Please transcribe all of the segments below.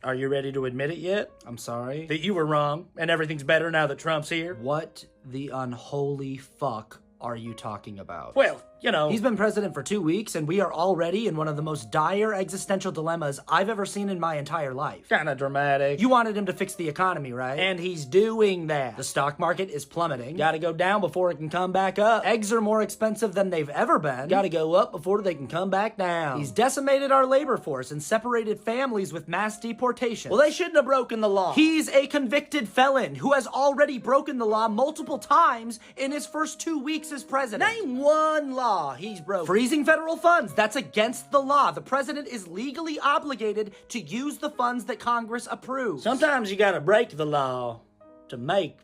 Are you ready to admit it yet? I'm sorry? That you were wrong, and everything's better now that Trump's here? What the unholy fuck are you talking about? Well, you know... He's been president for 2 weeks, and we are already in one of the most dire existential dilemmas I've ever seen in my entire life. Kinda dramatic. You wanted him to fix the economy, right? And he's doing that. The stock market is plummeting. Gotta go down before it can come back up. Eggs are more expensive than they've ever been. Gotta go up before they can come back down. He's decimated our labor force and separated families with mass deportation. Well, they shouldn't have broken the law. He's a convicted felon who has already broken the law multiple times in his first 2 weeks as president. Name one law he's broken. Freezing federal funds. That's against the law. The president is legally obligated to use the funds that Congress approves. Sometimes you gotta break the law to make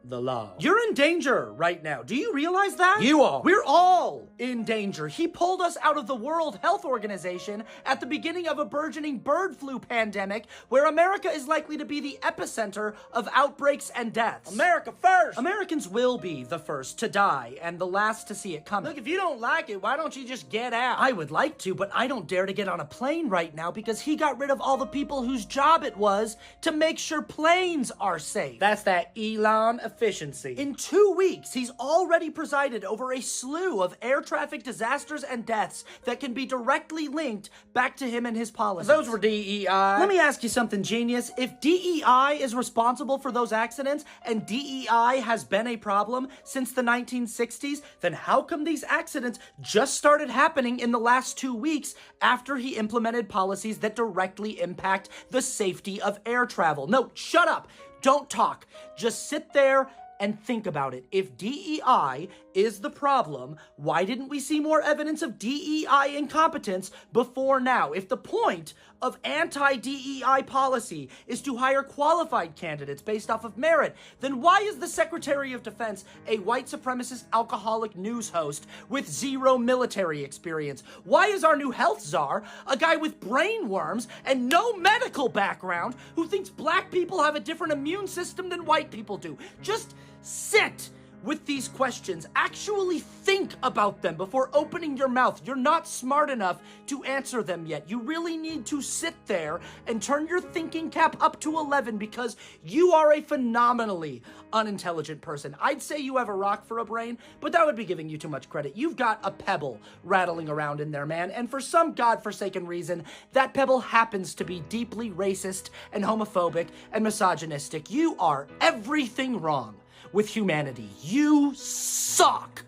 the law. You're in danger right now. Do you realize that? You are. We're all in danger. He pulled us out of the World Health Organization at the beginning of a burgeoning bird flu pandemic where America is likely to be the epicenter of outbreaks and deaths. America first! Americans will be the first to die and the last to see it coming. Look, if you don't like it, why don't you just get out? I would like to, but I don't dare to get on a plane right now because he got rid of all the people whose job it was to make sure planes are safe. That's that Elon efficiency. In 2 weeks, he's already presided over a slew of air traffic disasters and deaths that can be directly linked back to him and his policies. Those were DEI. Let me ask you something, genius. If DEI is responsible for those accidents and DEI has been a problem since the 1960s, then how come these accidents just started happening in the last 2 weeks after he implemented policies that directly impact the safety of air travel? No, shut up. Don't talk. Just sit there and think about it. If DEI is the problem, why didn't we see more evidence of DEI incompetence before now? If the point of anti-DEI policy is to hire qualified candidates based off of merit, then why is the Secretary of Defense a white supremacist alcoholic news host with zero military experience? Why is our new health czar a guy with brain worms and no medical background who thinks black people have a different immune system than white people do? Just sit with these questions. Actually think about them before opening your mouth. You're not smart enough to answer them yet. You really need to sit there and turn your thinking cap up to 11 because you are a phenomenally unintelligent person. I'd say you have a rock for a brain, but that would be giving you too much credit. You've got a pebble rattling around in there, man, and for some godforsaken reason, that pebble happens to be deeply racist and homophobic and misogynistic. You are everything wrong with humanity. You suck.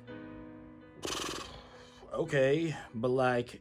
Okay, but like,